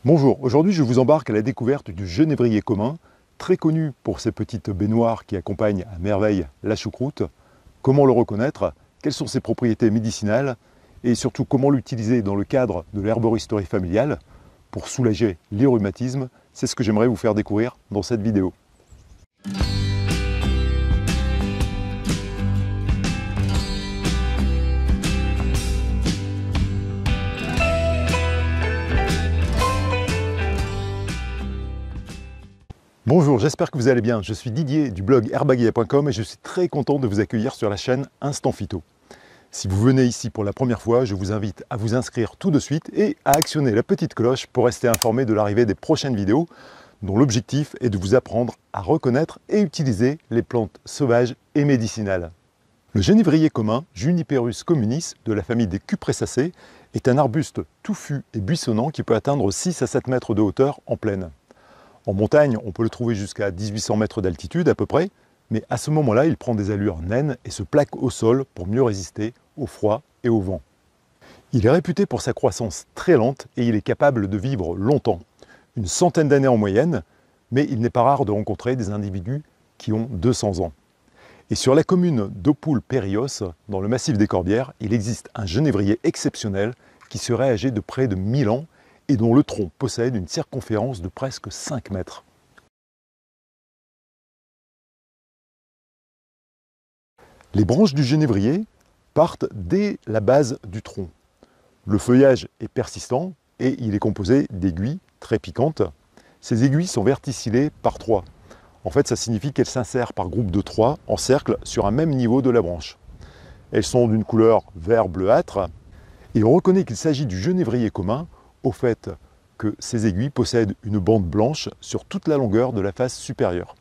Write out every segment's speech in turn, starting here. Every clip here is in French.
Bonjour, aujourd'hui je vous embarque à la découverte du genévrier commun, très connu pour ses petites baignoires qui accompagnent à merveille la choucroute. Comment le reconnaître? Quelles sont ses propriétés médicinales? Et surtout comment l'utiliser dans le cadre de l'herboristerie familiale pour soulager les rhumatismes? C'est ce que j'aimerais vous faire découvrir dans cette vidéo. Bonjour, j'espère que vous allez bien. Je suis Didier du blog herbagaia.com et je suis très content de vous accueillir sur la chaîne Instant Phyto. Si vous venez ici pour la première fois, je vous invite à vous inscrire tout de suite et à actionner la petite cloche pour rester informé de l'arrivée des prochaines vidéos dont l'objectif est de vous apprendre à reconnaître et utiliser les plantes sauvages et médicinales. Le genévrier commun, Juniperus communis, de la famille des Cupressacées, est un arbuste touffu et buissonnant qui peut atteindre 6 à 7 mètres de hauteur en plaine. En montagne, on peut le trouver jusqu'à 1800 mètres d'altitude à peu près, mais à ce moment-là, il prend des allures naines et se plaque au sol pour mieux résister au froid et au vent. Il est réputé pour sa croissance très lente et il est capable de vivre longtemps, une centaine d'années en moyenne, mais il n'est pas rare de rencontrer des individus qui ont 200 ans. Et sur la commune d'Oppoul-Périos, dans le massif des Corbières, il existe un genévrier exceptionnel qui serait âgé de près de 1000 ans et dont le tronc possède une circonférence de presque 5 mètres. Les branches du genévrier partent dès la base du tronc. Le feuillage est persistant et il est composé d'aiguilles très piquantes. Ces aiguilles sont verticillées par 3. En fait, ça signifie qu'elles s'insèrent par groupe de 3 en cercle sur un même niveau de la branche. Elles sont d'une couleur vert bleuâtre et on reconnaît qu'il s'agit du genévrier commun au fait que ces aiguilles possèdent une bande blanche sur toute la longueur de la face supérieure.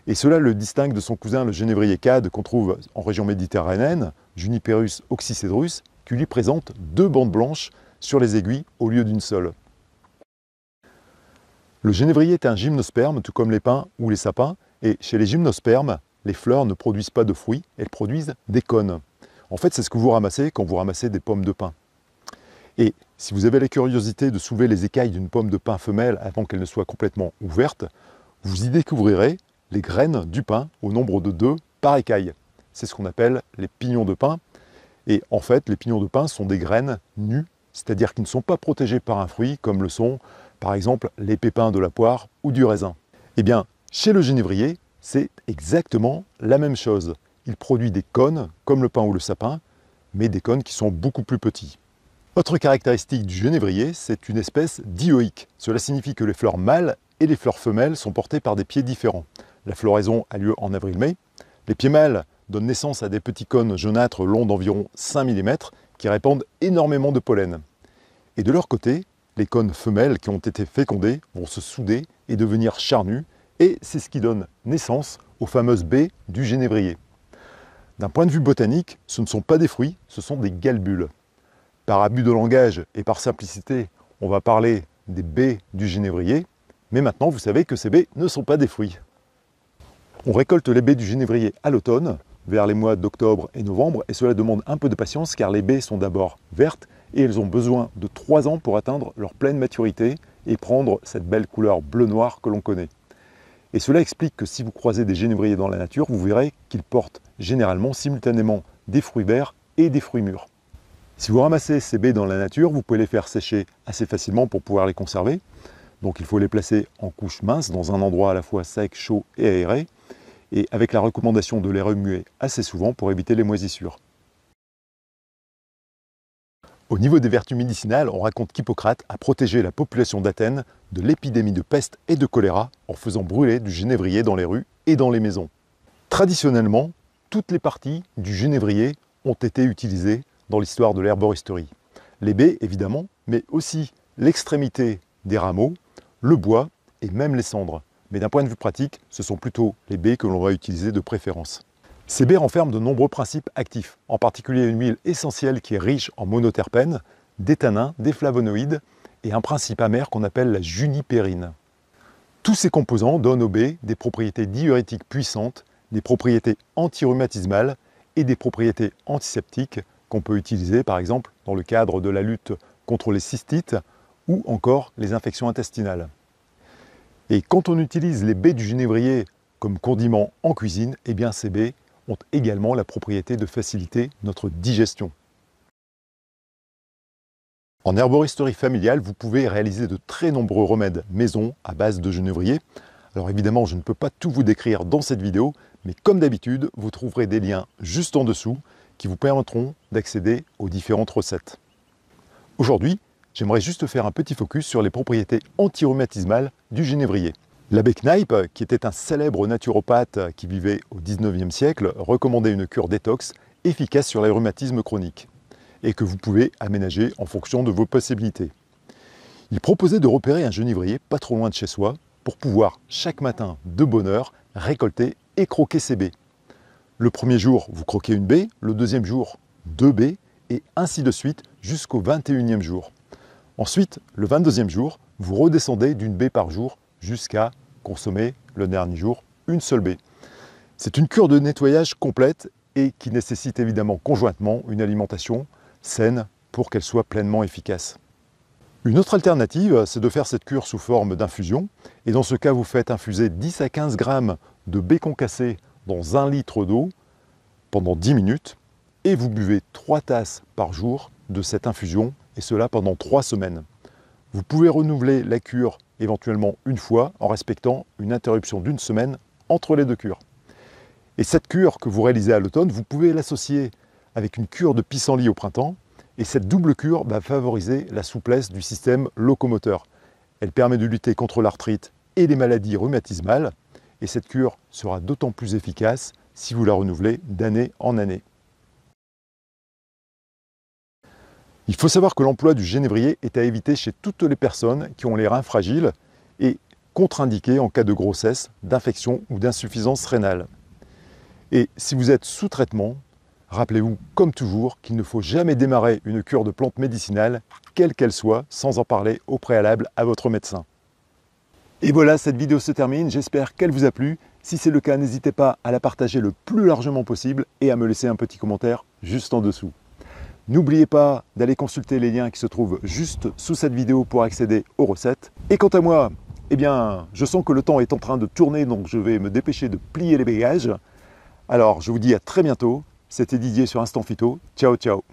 Et cela le distingue de son cousin le genévrier cade qu'on trouve en région méditerranéenne, Juniperus oxycedrus, qui lui présente 2 bandes blanches sur les aiguilles au lieu d'une seule. Le genévrier est un gymnosperme, tout comme les pins ou les sapins, et chez les gymnospermes, les fleurs ne produisent pas de fruits, elles produisent des cônes. En fait, c'est ce que vous ramassez quand vous ramassez des pommes de pin. Et si vous avez la curiosité de soulever les écailles d'une pomme de pin femelle avant qu'elle ne soit complètement ouverte, vous y découvrirez les graines du pin au nombre de 2 par écaille. C'est ce qu'on appelle les pignons de pin. Et en fait, les pignons de pin sont des graines nues, c'est-à-dire qui ne sont pas protégées par un fruit, comme le sont par exemple les pépins de la poire ou du raisin. Eh bien, chez le genévrier, c'est exactement la même chose. Il produit des cônes, comme le pin ou le sapin, mais des cônes qui sont beaucoup plus petits. Autre caractéristique du genévrier, c'est une espèce dioïque. Cela signifie que les fleurs mâles et les fleurs femelles sont portées par des pieds différents. La floraison a lieu en avril-mai. Les pieds mâles donnent naissance à des petits cônes jaunâtres longs d'environ 5 mm qui répandent énormément de pollen. Et de leur côté, les cônes femelles qui ont été fécondées vont se souder et devenir charnues, et c'est ce qui donne naissance aux fameuses baies du genévrier. D'un point de vue botanique, ce ne sont pas des fruits, ce sont des galbules. Par abus de langage et par simplicité, on va parler des baies du genévrier, mais maintenant vous savez que ces baies ne sont pas des fruits. On récolte les baies du genévrier à l'automne, vers les mois d'octobre et novembre, et cela demande un peu de patience car les baies sont d'abord vertes et elles ont besoin de 3 ans pour atteindre leur pleine maturité et prendre cette belle couleur bleu-noir que l'on connaît. Et cela explique que si vous croisez des genévriers dans la nature, vous verrez qu'ils portent généralement simultanément des fruits verts et des fruits mûrs. Si vous ramassez ces baies dans la nature, vous pouvez les faire sécher assez facilement pour pouvoir les conserver. Donc il faut les placer en couche mince dans un endroit à la fois sec, chaud et aéré, et avec la recommandation de les remuer assez souvent pour éviter les moisissures. Au niveau des vertus médicinales, on raconte qu'Hippocrate a protégé la population d'Athènes de l'épidémie de peste et de choléra en faisant brûler du genévrier dans les rues et dans les maisons. Traditionnellement, toutes les parties du genévrier ont été utilisées dans l'histoire de l'herboristerie. Les baies, évidemment, mais aussi l'extrémité des rameaux, le bois et même les cendres. Mais d'un point de vue pratique, ce sont plutôt les baies que l'on va utiliser de préférence. Ces baies renferment de nombreux principes actifs, en particulier une huile essentielle qui est riche en monoterpènes, des tanins, des flavonoïdes et un principe amer qu'on appelle la junipérine. Tous ces composants donnent aux baies des propriétés diurétiques puissantes, des propriétés antirhumatismales et des propriétés antiseptiques qu'on peut utiliser par exemple dans le cadre de la lutte contre les cystites ou encore les infections intestinales. Et quand on utilise les baies du genévrier comme condiment en cuisine, eh bien ces baies ont également la propriété de faciliter notre digestion. En herboristerie familiale, vous pouvez réaliser de très nombreux remèdes maison à base de genévrier. Alors évidemment, je ne peux pas tout vous décrire dans cette vidéo, mais comme d'habitude, vous trouverez des liens juste en dessous qui vous permettront d'accéder aux différentes recettes. Aujourd'hui, j'aimerais juste faire un petit focus sur les propriétés anti-rhumatismales du genévrier. L'abbé Kneipp, qui était un célèbre naturopathe qui vivait au XIXe siècle, recommandait une cure détox efficace sur les rhumatismes chroniques et que vous pouvez aménager en fonction de vos possibilités. Il proposait de repérer un genévrier pas trop loin de chez soi pour pouvoir chaque matin de bonne heure récolter et croquer ses baies. Le premier jour, vous croquez une baie, le deuxième jour, 2 baies, et ainsi de suite jusqu'au 21e jour. Ensuite, le 22e jour, vous redescendez d'une baie par jour jusqu'à consommer le dernier jour une seule baie. C'est une cure de nettoyage complète et qui nécessite évidemment conjointement une alimentation saine pour qu'elle soit pleinement efficace. Une autre alternative, c'est de faire cette cure sous forme d'infusion. Et dans ce cas, vous faites infuser 10 à 15 grammes de baies concassées dans 1 litre d'eau pendant 10 minutes. Et vous buvez 3 tasses par jour de cette infusion, et cela pendant 3 semaines. Vous pouvez renouveler la cure éventuellement une fois en respectant une interruption d'1 semaine entre les deux cures. Et cette cure que vous réalisez à l'automne, vous pouvez l'associer avec une cure de pissenlit au printemps. Et cette double cure va favoriser la souplesse du système locomoteur. Elle permet de lutter contre l'arthrite et les maladies rhumatismales. Et cette cure sera d'autant plus efficace si vous la renouvelez d'année en année. Il faut savoir que l'emploi du genévrier est à éviter chez toutes les personnes qui ont les reins fragiles et contre-indiqué en cas de grossesse, d'infection ou d'insuffisance rénale. Et si vous êtes sous traitement, rappelez-vous, comme toujours, qu'il ne faut jamais démarrer une cure de plantes médicinales, quelle qu'elle soit, sans en parler au préalable à votre médecin. Et voilà, cette vidéo se termine, j'espère qu'elle vous a plu. Si c'est le cas, n'hésitez pas à la partager le plus largement possible et à me laisser un petit commentaire juste en dessous. N'oubliez pas d'aller consulter les liens qui se trouvent juste sous cette vidéo pour accéder aux recettes. Et quant à moi, eh bien, je sens que le temps est en train de tourner, donc je vais me dépêcher de plier les bagages. Alors, je vous dis à très bientôt. C'était Didier sur Instant Phyto. Ciao, ciao.